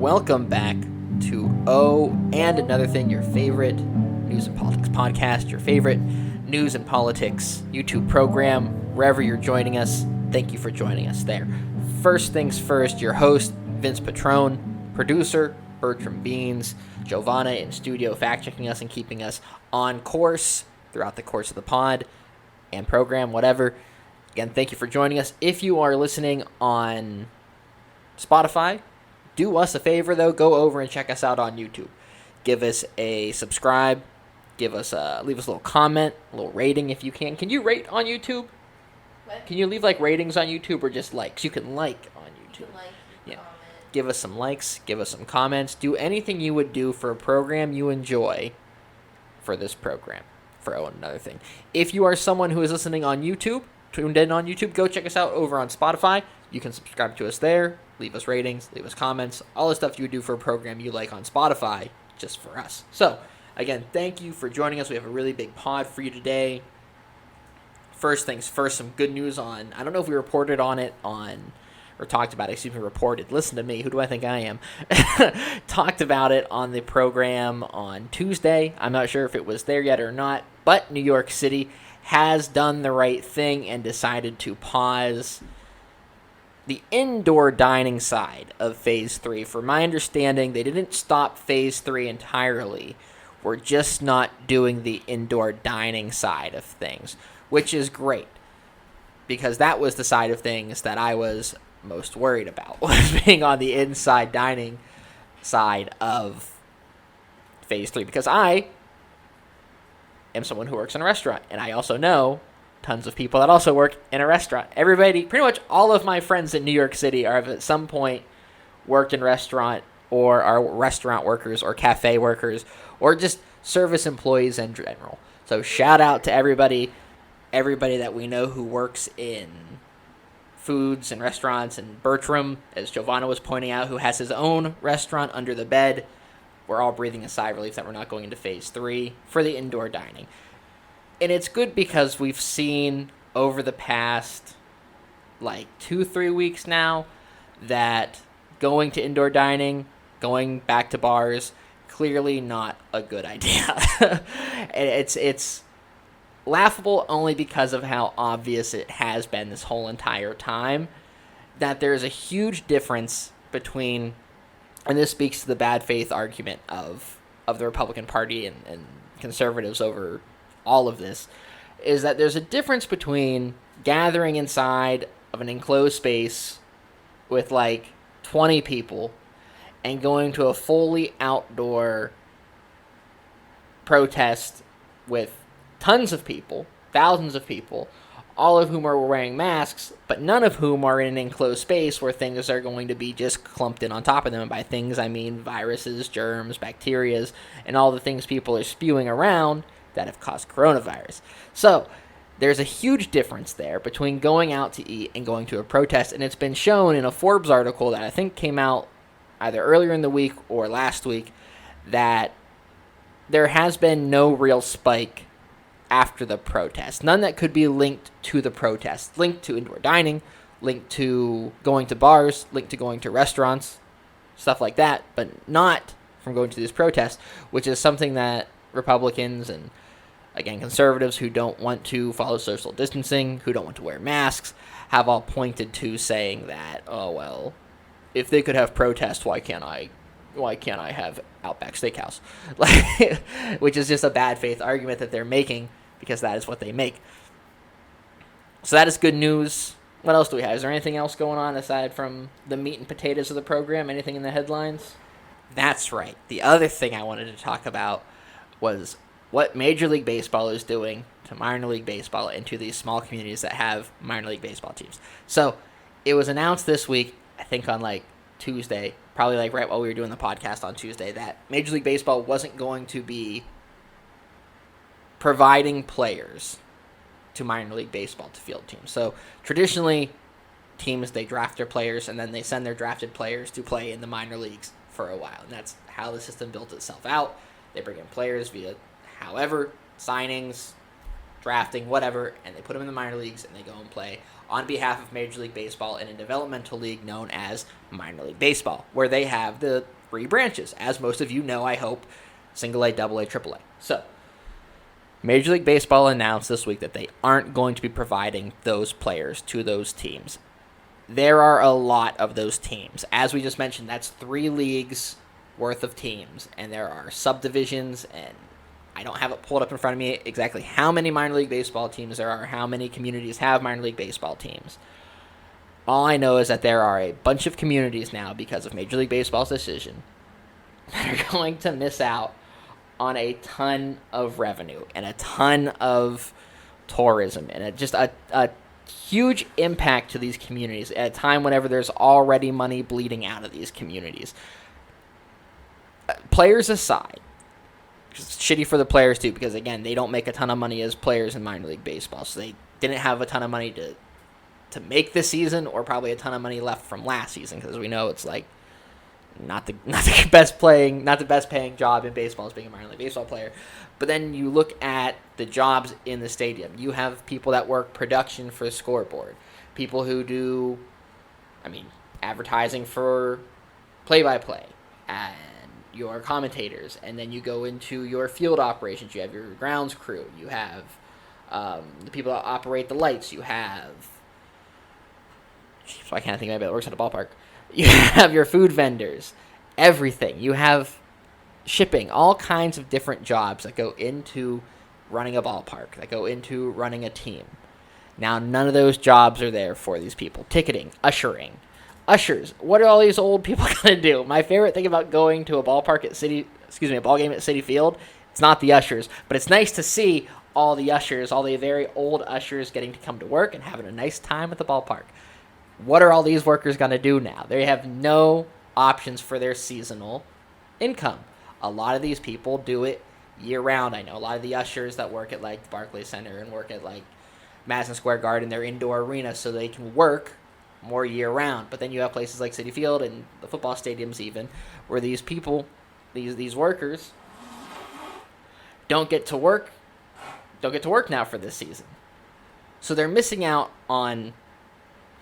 welcome back to Oh and Another Thing, your favorite news and politics podcast, your favorite news and politics YouTube program, wherever you're joining us. Thank you for joining us there. First things first, your host, Vince Patrone, producer, Bertram Beans, Giovanna in studio, fact-checking us and keeping us on course throughout the course of the pod and program, whatever. Again, thank you for joining us. If you are listening on Spotify, do us a favor, though. Go over and check us out on YouTube. Give us a subscribe. Leave us a little comment, a little rating if you can. Can you rate on YouTube? What? Can you leave ratings on YouTube or just likes? You can like on YouTube. You can like, you can comment. Give us some likes. Give us some comments. Do anything you would do for a program you enjoy for this program. For Oh, and Another Thing. If you are someone who is listening on YouTube, tuned in on YouTube, go check us out over on Spotify. You can subscribe to us there, leave us ratings, leave us comments, all the stuff you would do for a program you like on Spotify, just for us. So, again, thank you for joining us. We have a really big pod for you today. First things first, some good news on, I don't know if we reported on it or talked about it, reported. Listen to me, who do I think I am? Talked about it on the program on Tuesday. I'm not sure if it was there yet or not, but New York City has done the right thing and decided to pause the indoor dining side of Phase 3. From my understanding, they didn't stop Phase 3 entirely. We're just not doing the indoor dining side of things, which is great, because that was the side of things that I was most worried about, was being on the inside dining side of Phase 3, because I am someone who works in a restaurant, and I also know tons of people that also work in a restaurant. Everybody, pretty much all of my friends in New York City have at some point worked in restaurant or are restaurant workers or cafe workers or just service employees in general. So shout out to everybody that we know who works in foods and restaurants, and Bertram, as Giovanna was pointing out, who has his own restaurant under the bed. We're all breathing a sigh of relief that we're not going into Phase 3 for the indoor dining. And it's good because we've seen over the past 2-3 weeks now that going to indoor dining, going back to bars, clearly not a good idea. It's laughable only because of how obvious it has been this whole entire time, that there's a huge difference between, and this speaks to the bad faith argument of the Republican Party and conservatives over all of this, is that there's a difference between gathering inside of an enclosed space with 20 people and going to a fully outdoor protest with tons of people, thousands of people, all of whom are wearing masks, but none of whom are in an enclosed space where things are going to be just clumped in on top of them. And by things, I mean viruses, germs, bacteria, and all the things people are spewing around that have caused coronavirus. So there's a huge difference there between going out to eat and going to a protest, and it's been shown in a Forbes article that I think came out either earlier in the week or last week, that there has been no real spike after the protest. None that could be linked to the protest, linked to indoor dining, linked to going to bars, linked to going to restaurants, stuff like that, but not from going to these protests, which is something that Republicans and, again, conservatives who don't want to follow social distancing, who don't want to wear masks, have all pointed to, saying that, oh, well, if they could have protests, why can't I have Outback Steakhouse? Which is just a bad faith argument that they're making, because that is what they make. So that is good news. What else do we have? Is there anything else going on aside from the meat and potatoes of the program? Anything in the headlines? That's right. The other thing I wanted to talk about was what Major League Baseball is doing to minor league baseball and to these small communities that have minor league baseball teams. So it was announced this week, I think on Tuesday, probably right while we were doing the podcast on Tuesday, that Major League Baseball wasn't going to be providing players to minor league baseball to field teams. So traditionally, teams, they draft their players and then they send their drafted players to play in the minor leagues for a while. And that's how the system built itself out. They bring in players via however, signings, drafting, whatever, and they put them in the minor leagues and they go and play on behalf of Major League Baseball in a developmental league known as minor league baseball, where they have the three branches, as most of you know, I hope, single A, double A, triple A. So, Major League Baseball announced this week that they aren't going to be providing those players to those teams. There are a lot of those teams. As we just mentioned, that's 3 leagues worth of teams, and there are subdivisions, and I don't have it pulled up in front of me exactly how many minor league baseball teams there are, how many communities have minor league baseball teams. All I know is that there are a bunch of communities now, because of Major League Baseball's decision, that are going to miss out on a ton of revenue and a ton of tourism and just a huge impact to these communities at a time whenever there's already money bleeding out of these communities. Players aside, it's shitty for the players too, because again, they don't make a ton of money as players in minor league baseball, so they didn't have a ton of money to make this season, or probably a ton of money left from last season, because we know it's like not the best paying job in baseball is being a minor league baseball player. But then you look at the jobs in the stadium. You have people that work production for the scoreboard, people who do, advertising for play-by-play, and your commentators, and then you go into your field operations. You have your grounds crew. You have the people that operate the lights. You have, so I can't think of anybody that works at a ballpark. You have your food vendors, everything. You have shipping, all kinds of different jobs that go into running a ballpark, that go into running a team. Now, none of those jobs are there for these people. Ticketing, ushering. Ushers, what are all these old people going to do? My favorite thing about going to a ball game at Citi Field, it's not the ushers, but it's nice to see all the ushers, all the very old ushers getting to come to work and having a nice time at the ballpark. What are all these workers going to do now? They have no options for their seasonal income. A lot of these people do it year-round. I know a lot of the ushers that work at like the Barclays Center and work at like Madison Square Garden, their indoor arena, so they can work more year-round. But then you have places like Citi Field and the football stadiums even, where these people, these workers, don't get to work now for this season. So they're missing out on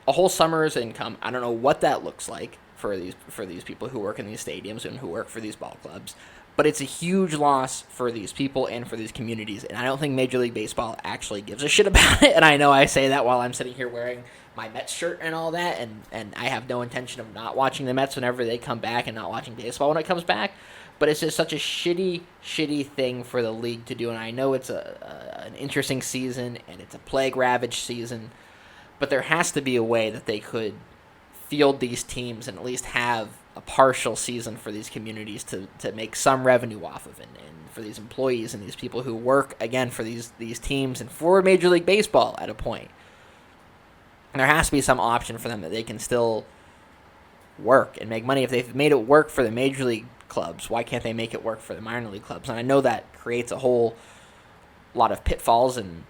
a whole summer's income. I don't know what that looks like for these people who work in these stadiums and who work for these ball clubs, but it's a huge loss for these people and for these communities, and I don't think Major League Baseball actually gives a shit about it. And I know I say that while I'm sitting here wearing my Mets shirt and all that, and I have no intention of not watching the Mets whenever they come back and not watching baseball when it comes back, but it's just such a shitty thing for the league to do. And I know it's an interesting season and it's a plague-ravaged season, but there has to be a way that they could field these teams and at least have a partial season for these communities to make some revenue off of it, and for these employees and these people who work, again, for these teams and for Major League Baseball at a point. And there has to be some option for them that they can still work and make money. If they've made it work for the Major League clubs, why can't they make it work for the minor league clubs? And I know that creates a whole lot of pitfalls, and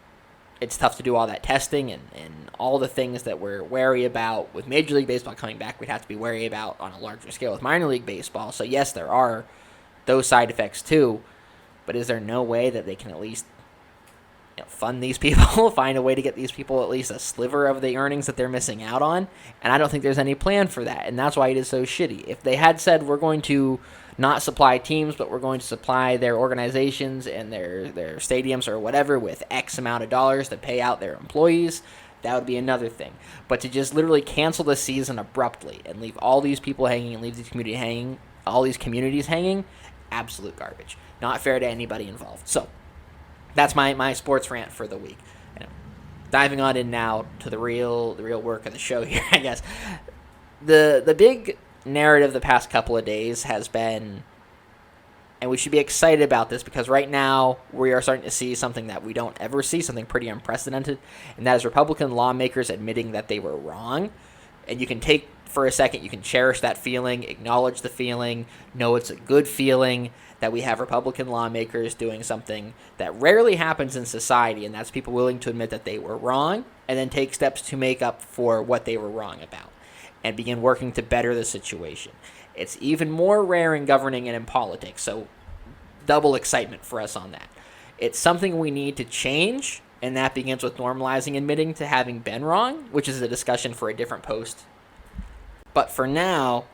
it's tough to do all that testing and all the things that we're wary about with Major League Baseball coming back. We'd have to be wary about on a larger scale with minor league baseball. So yes, there are those side effects too, but is there no way that they can at least fund these people, find a way to get these people at least a sliver of the earnings that they're missing out on? And I don't think there's any plan for that, and that's why it is so shitty. If they had said, we're going to not supply teams, but we're going to supply their organizations and their stadiums or whatever with X amount of dollars to pay out their employees, that would be another thing. But to just literally cancel the season abruptly and leave all these people hanging and leave these communities hanging, absolute garbage. Not fair to anybody involved. So that's my sports rant for the week. Diving on in now to the real work of the show here, I guess. The big narrative the past couple of days has been, and we should be excited about this because right now we are starting to see something that we don't ever see, something pretty unprecedented, and that is Republican lawmakers admitting that they were wrong. And you can take for a second, you can cherish that feeling, acknowledge the feeling, know it's a good feeling that we have Republican lawmakers doing something that rarely happens in society, and that's people willing to admit that they were wrong and then take steps to make up for what they were wrong about and begin working to better the situation. It's even more rare in governing and in politics, so double excitement for us on that. It's something we need to change, and that begins with normalizing admitting to having been wrong, which is a discussion for a different post. But for now,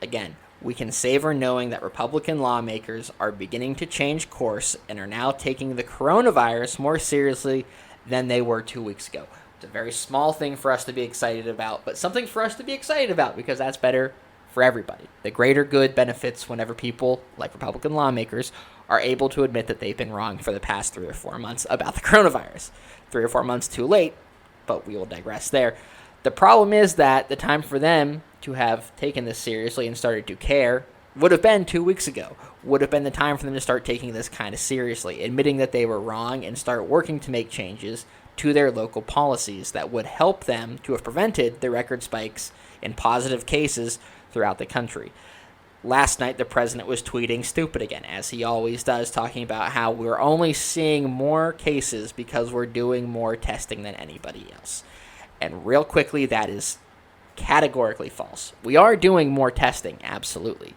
again, We can savor knowing that Republican lawmakers are beginning to change course and are now taking the coronavirus more seriously than they were 2 weeks ago. It's a very small thing for us to be excited about, but something for us to be excited about because that's better for everybody. The greater good benefits whenever people, like Republican lawmakers, are able to admit that they've been wrong for the past 3 or 4 months about the coronavirus. 3 or 4 months too late, but we will digress there. The problem is that the time for them to have taken this seriously and started to care would have been 2 weeks ago. Would have been the time for them to start taking this kind of seriously, admitting that they were wrong and start working to make changes to their local policies that would help them to have prevented the record spikes in positive cases throughout the country. Last night, the president was tweeting stupid again, as he always does, talking about how we're only seeing more cases because we're doing more testing than anybody else. And real quickly, that is categorically false. We are doing more testing, absolutely.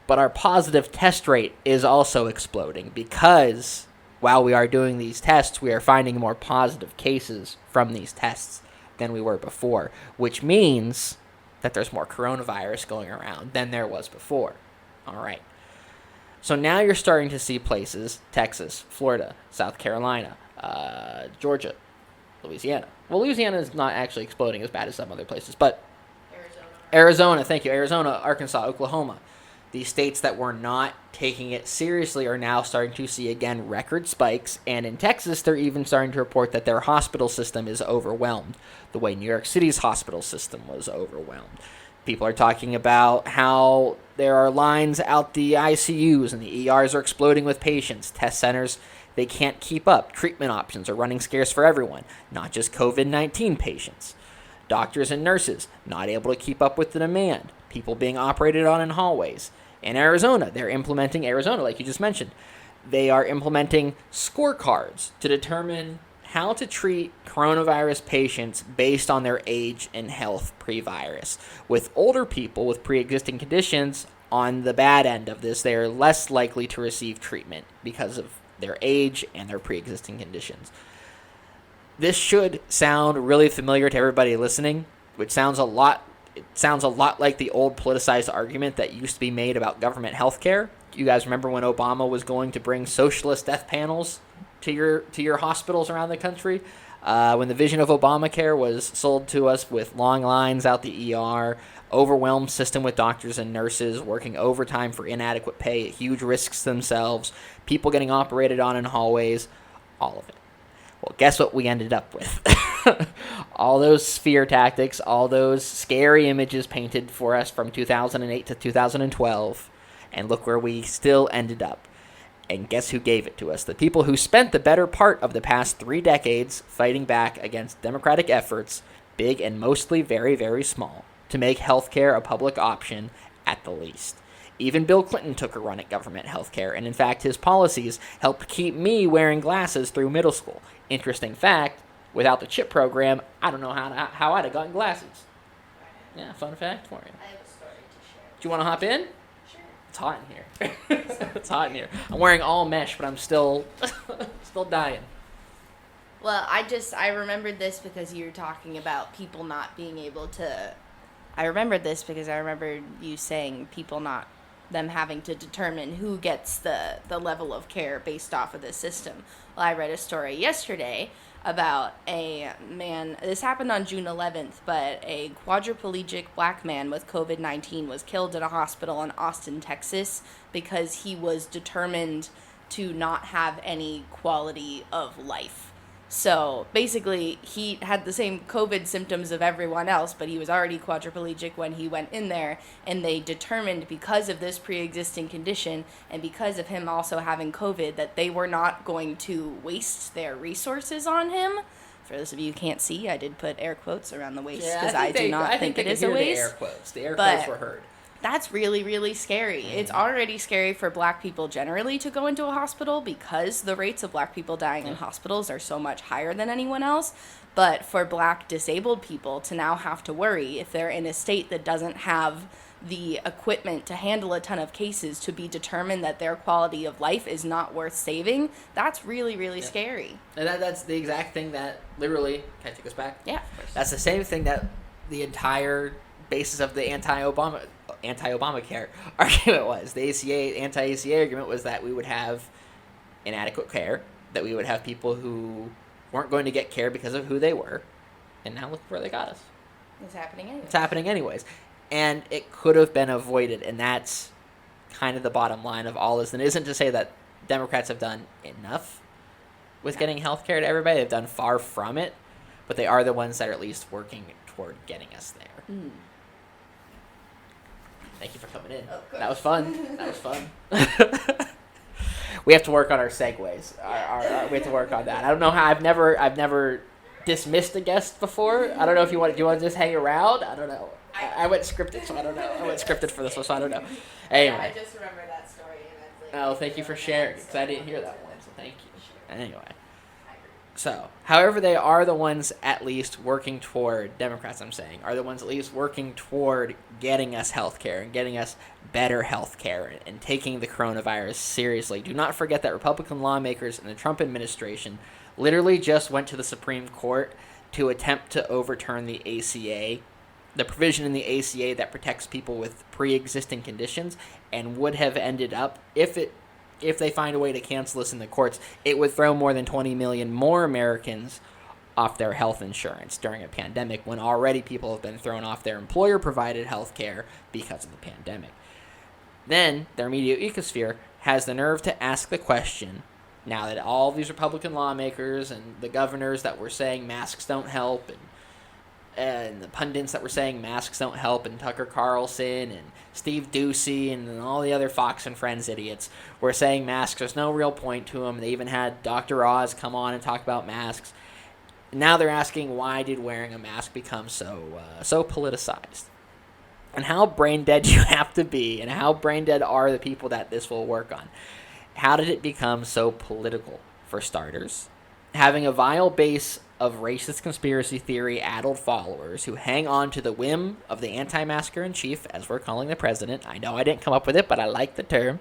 But our positive test rate is also exploding because while we are doing these tests, we are finding more positive cases from these tests than we were before, which means that there's more coronavirus going around than there was before. All right. So now you're starting to see places, Texas, Florida, South Carolina, Georgia, Louisiana. Well, Louisiana is not actually exploding as bad as some other places, but Arizona, thank you. Arizona, Arkansas, Oklahoma. These states that were not taking it seriously are now starting to see, again, record spikes. And in Texas, they're even starting to report that their hospital system is overwhelmed, the way New York City's hospital system was overwhelmed. People are talking about how there are lines out the ICUs and the ERs are exploding with patients. Test centers, they can't keep up. Treatment options are running scarce for everyone, not just COVID-19 patients. Doctors and nurses not able to keep up with the demand. People being operated on in hallways. In Arizona, they're implementing, like you just mentioned, they are implementing scorecards to determine how to treat coronavirus patients based on their age and health pre-virus. With older people with pre-existing conditions on the bad end of this, they are less likely to receive treatment because of their age and their pre-existing conditions. This should sound really familiar to everybody listening, which sounds a lot like the old politicized argument that used to be made about government health care. You guys remember when Obama was going to bring socialist death panels to your hospitals around the country? When the vision of Obamacare was sold to us with long lines out the ER, overwhelmed system with doctors and nurses working overtime for inadequate pay at huge risks themselves, people getting operated on in hallways, all of it. Well, guess what we ended up with? All those fear tactics, all those scary images painted for us from 2008 to 2012, and look where we still ended up. And guess who gave it to us? The people who spent the better part of the past 3 decades fighting back against democratic efforts, big and mostly very, very small, to make healthcare a public option at the least. Even Bill Clinton took a run at government healthcare, and in fact, his policies helped keep me wearing glasses through middle school. Interesting fact, without the chip program, I don't know how I'd have gotten glasses. Yeah, fun fact for you. I have a story to share. Do you want to hop in? Sure. It's hot in here. It's hot in here. I'm wearing all mesh, but I'm still dying. Well, I remembered this because you were talking about people not being able to. I remembered this because I remembered you saying them having to determine who gets the level of care based off of this system. Well, I read a story yesterday about a man, this happened on June 11th, but a quadriplegic black man with COVID-19 was killed in a hospital in Austin, Texas, because he was determined to not have any quality of life. So basically, he had the same COVID symptoms of everyone else, but he was already quadriplegic when he went in there, and they determined because of this pre-existing condition and because of him also having COVID that they were not going to waste their resources on him. For those of you who can't see, I did put air quotes around the waist because I do not think it is a waist. The air quotes were heard. That's really, really scary. Mm-hmm. It's already scary for black people generally to go into a hospital because the rates of black people dying in hospitals are so much higher than anyone else. But for black disabled people to now have to worry if they're in a state that doesn't have the equipment to handle a ton of cases to be determined that their quality of life is not worth saving, that's really, really scary. And that's the exact thing that literally, can I take us anti-Obamacare argument was. The anti-ACA argument was that we would have inadequate care, that we would have people who weren't going to get care because of who they were, and now look where they got us. It's happening anyways. It's happening anyways. And it could have been avoided, and that's kind of the bottom line of all this. And it isn't to say that Democrats have done enough with getting health care to everybody. They've done far from it, but they are the ones that are at least working toward getting us there. Mm. Thank you for coming in. Oh, That was fun. That was fun. We have to work on our segues. We have to work on that. I don't know how. I've never dismissed a guest before. I don't know if you want. Do you want to just hang around? I don't know. I went scripted, so I don't know. I went scripted for this one, so I don't know. Anyway. I just remember that story. And Oh, thank you for sharing, because I didn't hear that one, so thank you. Anyway. So, however, they are the ones at least working toward, Democrats I'm saying, are the ones at least working toward getting us health care and getting us better health care and taking the coronavirus seriously. Do not forget that Republican lawmakers in the Trump administration literally just went to the Supreme Court to attempt to overturn the ACA, the provision in the ACA that protects people with pre-existing conditions, and would have ended up, if they find a way to cancel this in the courts, it would throw more than 20 million more Americans off their health insurance during a pandemic, when already people have been thrown off their employer-provided health care because of the pandemic. Then, their media ecosphere has the nerve to ask the question, now that all these Republican lawmakers and the governors that were saying masks don't help, and the pundits that were saying masks don't help, and Tucker Carlson and Steve Doocy and all the other Fox and Friends idiots were saying masks, there's no real point to them. They even had Dr. Oz come on and talk about masks. Now they're asking, why did wearing a mask become so politicized? And how brain dead do you have to be, and how brain dead are the people that this will work on? How did it become so political? For starters, having a vile base of racist conspiracy theory-addled followers who hang on to the whim of the anti-masker-in-chief, as we're calling the president. I know I didn't come up with it, but I like the term.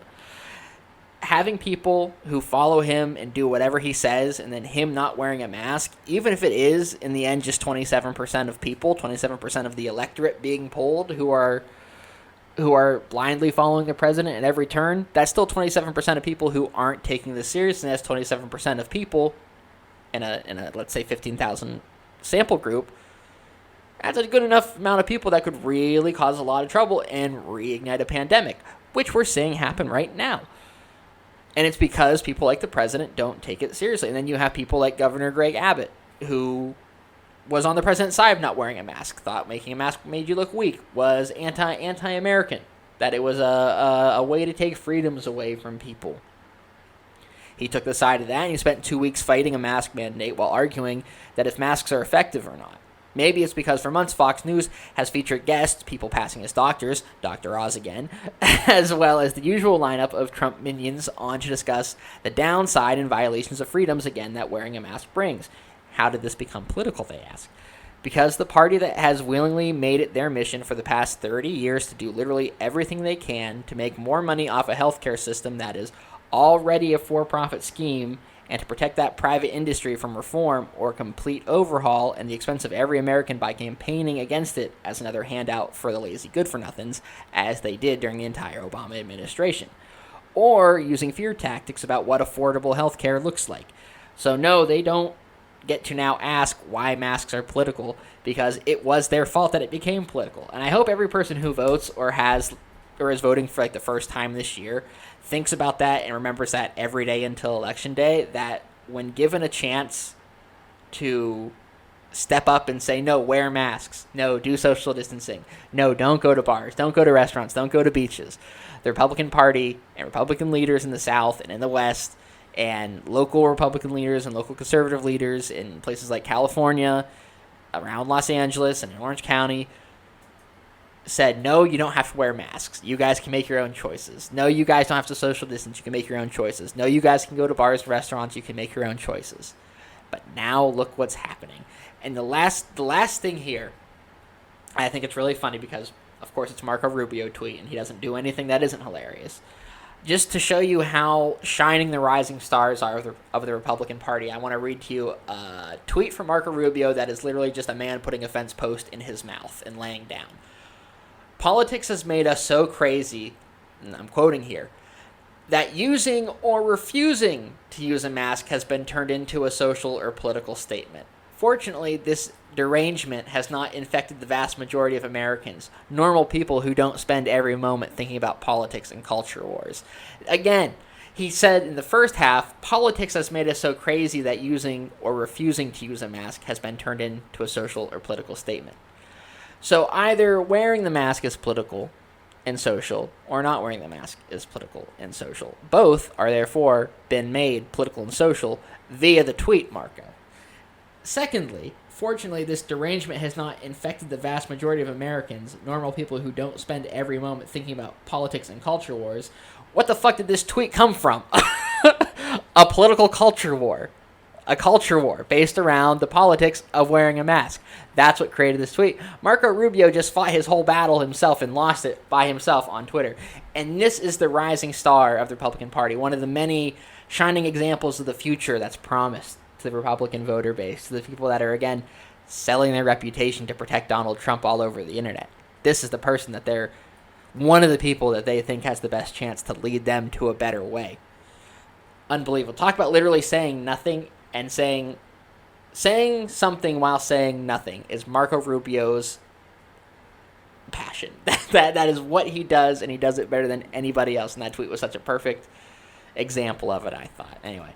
Having people who follow him and do whatever he says, and then him not wearing a mask, even if it is, in the end, just 27% of people, 27% of the electorate being polled who are blindly following the president at every turn, that's still 27% of people who aren't taking this seriously, and that's 27% of people in a let's say 15,000 sample group. That's a good enough amount of people that could really cause a lot of trouble and reignite a pandemic, which we're seeing happen right now. And it's because people like the president don't take it seriously. And then you have people like Governor Greg Abbott, who was on the president's side of not wearing a mask, thought making a mask made you look weak, was anti-American, that it was a way to take freedoms away from people. He took the side of that, and he spent 2 weeks fighting a mask mandate while arguing that if masks are effective or not. Maybe it's because for months Fox News has featured guests, people passing as doctors, Dr. Oz again, as well as the usual lineup of Trump minions on to discuss the downside and violations of freedoms again that wearing a mask brings. How did this become political, they ask? Because the party that has willingly made it their mission for the past 30 years to do literally everything they can to make more money off a healthcare system that is already a for-profit scheme, and to protect that private industry from reform or complete overhaul and the expense of every American by campaigning against it as another handout for the lazy good-for-nothings, as they did during the entire Obama administration, or using fear tactics about what affordable health care looks like. So no, they don't get to now ask why masks are political, because it was their fault that it became political. And I hope every person who votes or is voting for like the first time this year thinks about that and remembers that every day until Election Day, that when given a chance to step up and say, no, wear masks, no, do social distancing, no, don't go to bars, don't go to restaurants, don't go to beaches, the Republican Party and Republican leaders in the South and in the West and local Republican leaders and local conservative leaders in places like California, around Los Angeles and in Orange County, said, no, you don't have to wear masks. You guys can make your own choices. No, you guys don't have to social distance. You can make your own choices. No, you guys can go to bars and restaurants. You can make your own choices. But now look what's happening. And the last thing here, I think it's really funny because, of course, it's Marco Rubio tweet, and he doesn't do anything that isn't hilarious. Just to show you how shining the rising stars are of the Republican Party, I want to read to you a tweet from Marco Rubio that is literally just a man putting a fence post in his mouth and laying down. Politics has made us so crazy, and I'm quoting here, that using or refusing to use a mask has been turned into a social or political statement. Fortunately, this derangement has not infected the vast majority of Americans, normal people who don't spend every moment thinking about politics and culture wars. Again, he said in the first half, politics has made us so crazy that using or refusing to use a mask has been turned into a social or political statement. So either wearing the mask is political and social, or not wearing the mask is political and social. Both are therefore been made political and social via the tweet, Marco. Secondly, fortunately, this derangement has not infected the vast majority of Americans, normal people who don't spend every moment thinking about politics and culture wars. What the fuck did this tweet come from? A political culture war. A culture war based around the politics of wearing a mask. That's what created this tweet. Marco Rubio just fought his whole battle himself and lost it by himself on Twitter. And this is the rising star of the Republican Party, one of the many shining examples of the future that's promised to the Republican voter base, to the people that are, again, selling their reputation to protect Donald Trump all over the internet. This is the person that they're, one of the people that they think has the best chance to lead them to a better way. Unbelievable. Talk about literally saying nothing and saying something while saying nothing is Marco Rubio's passion. That is what he does, and he does it better than anybody else. And that tweet was such a perfect example of it, I thought. Anyway.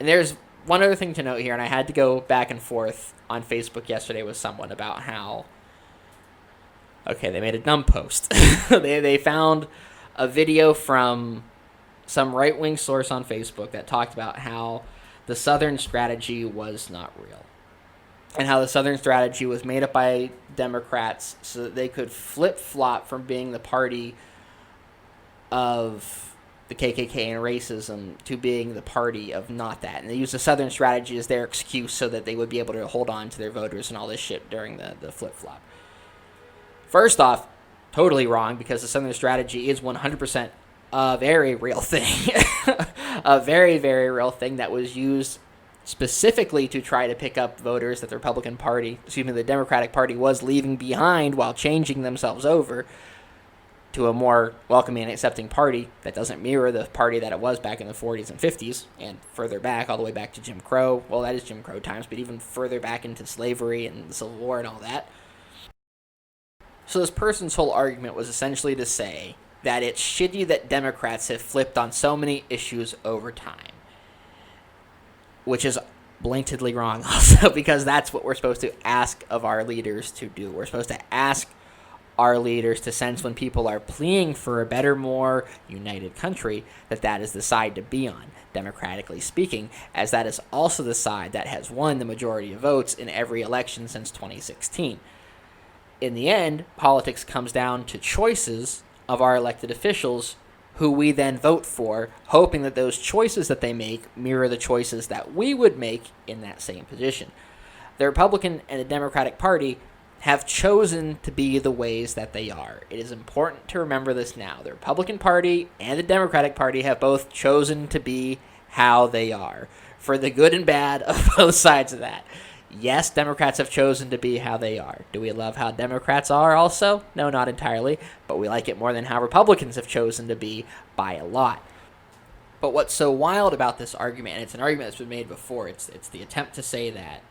And there's one other thing to note here, and I had to go back and forth on Facebook yesterday with someone about how, okay, they made a dumb post. They found a video from some right-wing source on Facebook that talked about how the Southern strategy was not real, and how the Southern strategy was made up by Democrats so that they could flip-flop from being the party of the KKK and racism to being the party of not that. And they used the Southern strategy as their excuse so that they would be able to hold on to their voters and all this shit during the flip-flop. First off, totally wrong, because the Southern strategy is 100% a very real thing. A very, very real thing that was used specifically to try to pick up voters that the the Democratic Party was leaving behind while changing themselves over to a more welcoming and accepting party that doesn't mirror the party that it was back in the 40s and 50s, and further back, all the way back to Jim Crow. Well, that is Jim Crow times, but even further back into slavery and the Civil War and all that. So this person's whole argument was essentially to say that it's shitty that Democrats have flipped on so many issues over time, which is blatantly wrong also, because that's what we're supposed to ask of our leaders to do. We're supposed to ask our leaders to sense when people are pleading for a better, more united country, that is the side to be on, democratically speaking, as that is also the side that has won the majority of votes in every election since 2016. In the end, politics comes down to choices of our elected officials who we then vote for, hoping that those choices that they make mirror the choices that we would make in that same position. The Republican and the Democratic Party have chosen to be the ways that they are. It is important to remember this now. The Republican Party and the Democratic Party have both chosen to be how they are, for the good and bad of both sides of that. Yes, Democrats have chosen to be how they are. Do we love how Democrats are also? No, not entirely, but we like it more than how Republicans have chosen to be by a lot. But what's so wild about this argument, and it's an argument that's been made before, it's the attempt to say that,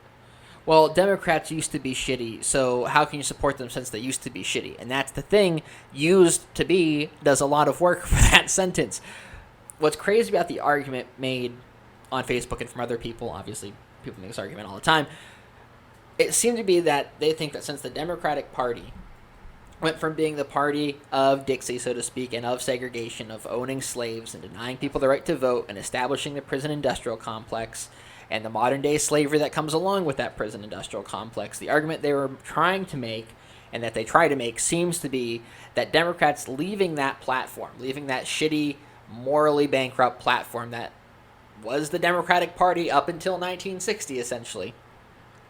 well, Democrats used to be shitty, so how can you support them since they used to be shitty? And that's the thing. Used to be does a lot of work for that sentence. What's crazy about the argument made on Facebook and from other people, obviously people make this argument all the time, it seemed to be that they think that since the Democratic Party went from being the party of Dixie, so to speak, and of segregation, of owning slaves and denying people the right to vote and establishing the prison industrial complex and the modern day slavery that comes along with that prison industrial complex, the argument they were trying to make and that they try to make seems to be that Democrats leaving that platform, leaving that shitty, morally bankrupt platform that was the Democratic Party up until 1960, essentially,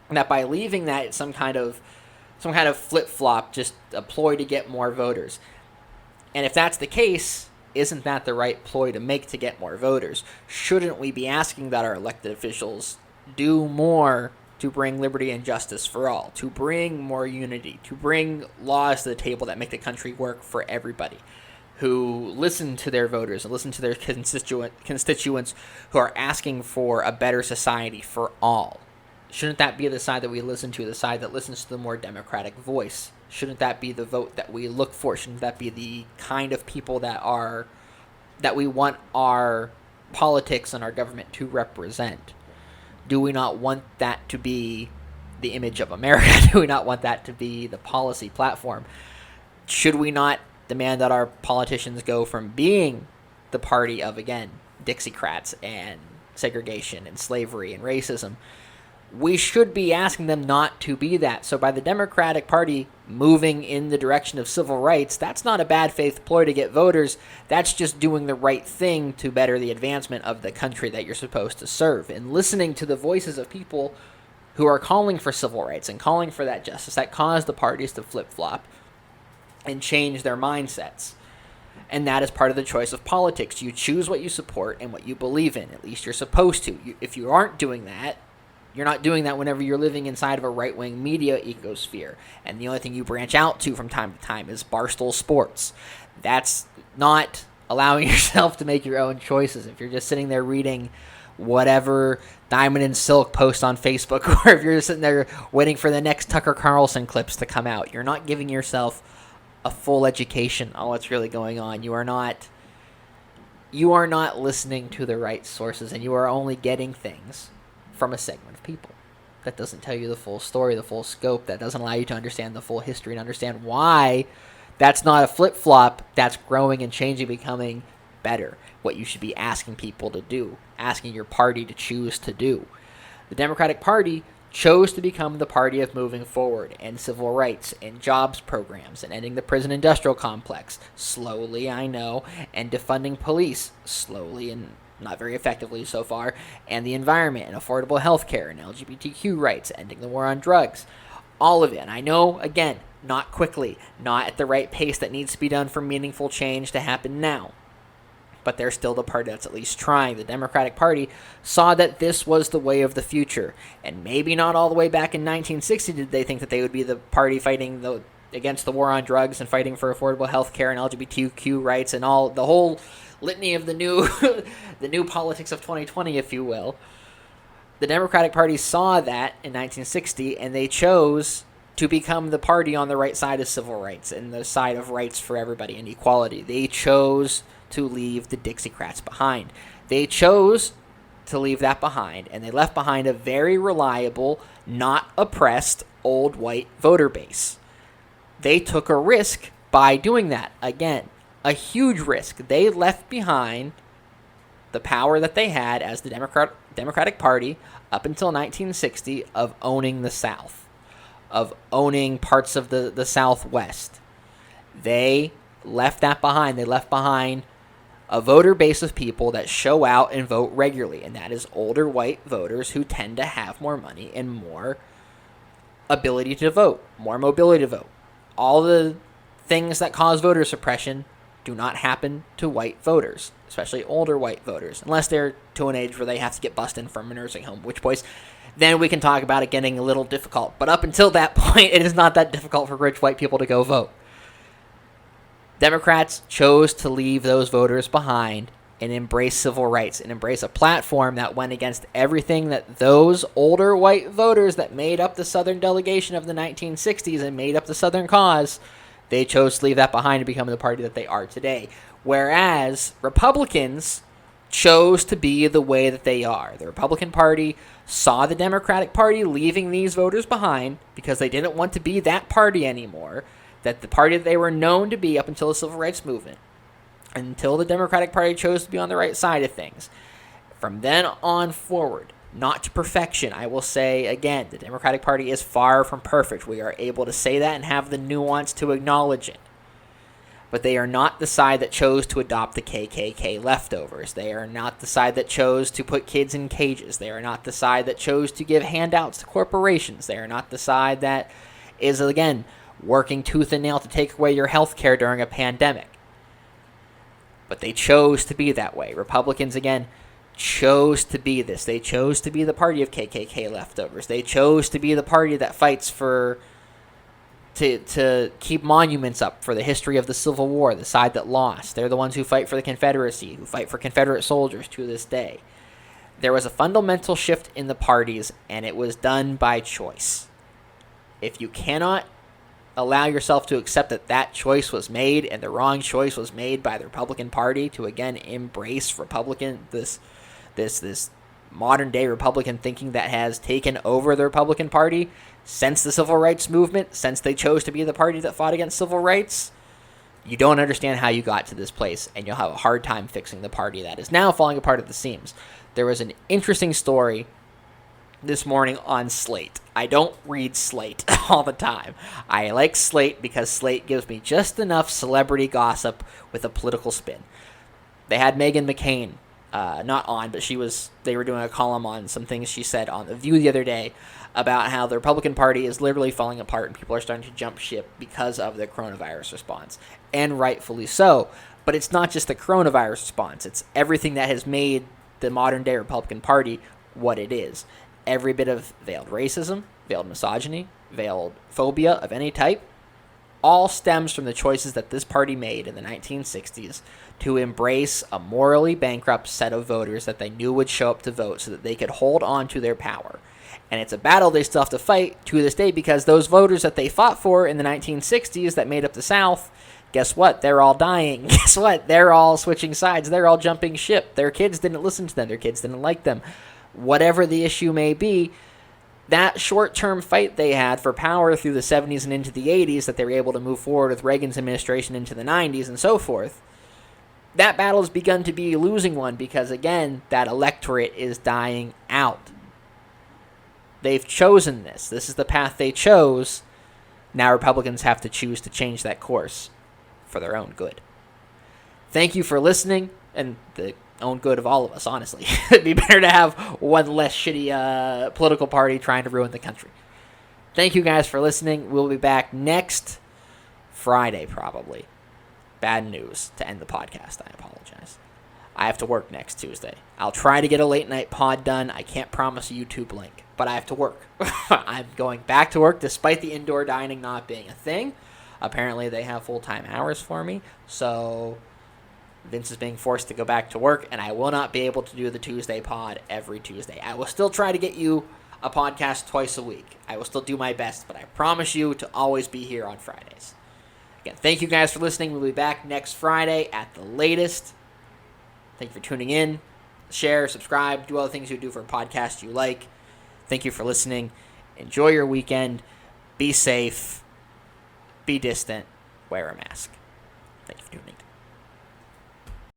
and that by leaving that, it's some kind of flip-flop, just a ploy to get more voters. And if that's the case, isn't that the right ploy to make to get more voters? Shouldn't we be asking that our elected officials do more to bring liberty and justice for all, to bring more unity, to bring laws to the table that make the country work for everybody, who listen to their voters and listen to their constituents who are asking for a better society for all. Shouldn't that be the side that we listen to, the side that listens to the more democratic voice? Shouldn't that be the vote that we look for? Shouldn't that be the kind of people that we want our politics and our government to represent? Do we not want that to be the image of America? Do we not want that to be the policy platform? Should we not demand that our politicians go from being the party of, again, Dixiecrats and segregation and slavery and racism? We should be asking them not to be that. So by the Democratic Party moving in the direction of civil rights, that's not a bad faith ploy to get voters. That's just doing the right thing to better the advancement of the country that you're supposed to serve. And listening to the voices of people who are calling for civil rights and calling for that justice that cause the parties to flip-flop and change their mindsets. And that is part of the choice of politics. You choose what you support and what you believe in. At least you're supposed to. If you aren't doing that, you're not doing that whenever you're living inside of a right-wing media ecosphere. And the only thing you branch out to from time to time is Barstool Sports. That's not allowing yourself to make your own choices. If you're just sitting there reading whatever Diamond and Silk post on Facebook, or if you're just sitting there waiting for the next Tucker Carlson clips to come out, you're not giving yourself a full education on what's really going on. You are not listening to the right sources, and you are only getting things from a segment of people. That doesn't tell you the full story, the full scope. That doesn't allow you to understand the full history and understand why that's not a flip-flop. That's growing and changing, becoming better. What you should be asking people to do, asking your party to choose to do. The Democratic Party chose to become the party of moving forward and civil rights and jobs programs and ending the prison industrial complex, slowly, I know, and defunding police, slowly and not very effectively so far, and the environment and affordable health care and LGBTQ rights, ending the war on drugs. All of it. And I know, again, not quickly, not at the right pace that needs to be done for meaningful change to happen now. But they're still the party that's at least trying. The Democratic Party saw that this was the way of the future. And maybe not all the way back in 1960 did they think that they would be the party fighting against the war on drugs and fighting for affordable health care and LGBTQ rights and all the whole litany of the new the new politics of 2020, if you will. The Democratic Party saw that in 1960, and they chose to become the party on the right side of civil rights and the side of rights for everybody and equality. They chose to leave the Dixiecrats behind. They chose to leave that behind, and they left behind a very reliable, not oppressed, old white voter base. They took a risk by doing that. Again, a huge risk. They left behind the power that they had as the Democratic Party up until 1960 of owning the South, of owning parts of the Southwest. They left that behind. They left behind a voter base of people that show out and vote regularly, and that is older white voters who tend to have more money and more ability to vote, more mobility to vote. All the things that cause voter suppression do not happen to white voters, especially older white voters, unless they're to an age where they have to get bused in from a nursing home, which point, then we can talk about it getting a little difficult. But up until that point, it is not that difficult for rich white people to go vote. Democrats chose to leave those voters behind and embrace civil rights and embrace a platform that went against everything that those older white voters that made up the Southern delegation of the 1960s and made up the Southern cause, they chose to leave that behind and become the party that they are today. Whereas Republicans chose to be the way that they are. The Republican Party saw the Democratic Party leaving these voters behind because they didn't want to be that party anymore, that the party that they were known to be up until the Civil Rights Movement, until the Democratic Party chose to be on the right side of things. From then on forward, not to perfection, I will say again, the Democratic Party is far from perfect. We are able to say that and have the nuance to acknowledge it. But they are not the side that chose to adopt the KKK leftovers. They are not the side that chose to put kids in cages. They are not the side that chose to give handouts to corporations. They are not the side that is, again, working tooth and nail to take away your health care during a pandemic. But they chose to be that way. Republicans, again, chose to be this. They chose to be the party of KKK leftovers. They chose to be the party that fights for to keep monuments up for the history of the Civil War, the side that lost. They're the ones who fight for the Confederacy, who fight for Confederate soldiers to this day. There was a fundamental shift in the parties, and it was done by choice. If you cannot allow yourself to accept that that choice was made, and the wrong choice was made by the Republican Party to again embrace this modern day Republican thinking that has taken over the Republican Party since the Civil Rights Movement, since they chose to be the party that fought against civil rights, you don't understand how you got to this place, and you'll have a hard time fixing the party that is now falling apart at the seams. There was an interesting story this morning on Slate. I don't read Slate all the time. I like Slate because Slate gives me just enough celebrity gossip with a political spin. They had Meghan McCain, not on, but they were doing a column on some things she said on The View the other day about how the Republican Party is literally falling apart and people are starting to jump ship because of the coronavirus response. And rightfully so. But it's not just the coronavirus response. It's everything that has made the modern day Republican Party what it is. Every bit of veiled racism, veiled misogyny, veiled phobia of any type, all stems from the choices that this party made in the 1960s to embrace a morally bankrupt set of voters that they knew would show up to vote so that they could hold on to their power. And it's a battle they still have to fight to this day because those voters that they fought for in the 1960s that made up the South, guess what? They're all dying. Guess what? They're all switching sides. They're all jumping ship. Their kids didn't listen to them. Their kids didn't like them. Whatever the issue may be, that short-term fight they had for power through the 70s and into the 80s that they were able to move forward with Reagan's administration into the 90s and so forth, that battle has begun to be a losing one because, again, that electorate is dying out. They've chosen this. This is the path they chose. Now Republicans have to choose to change that course for their own good. Thank you for listening, and the own good of all of us, honestly. It'd be better to have one less shitty political party trying to ruin the country. Thank you guys for listening. We'll be back next Friday, probably. Bad news to end the podcast. I apologize. I have to work next Tuesday. I'll try to get a late night pod done. I can't promise a YouTube link, but I have to work. I'm going back to work despite the indoor dining not being a thing. Apparently they have full-time hours for me, so Vince is being forced to go back to work, and I will not be able to do the Tuesday pod every Tuesday. I will still try to get you a podcast twice a week. I will still do my best, but I promise you to always be here on Fridays. Again, thank you guys for listening. We'll be back next Friday at the latest. Thank you for tuning in. Share, subscribe, do all the things you do for a podcast you like. Thank you for listening. Enjoy your weekend. Be safe. Be distant. Wear a mask. Thank you for tuning in.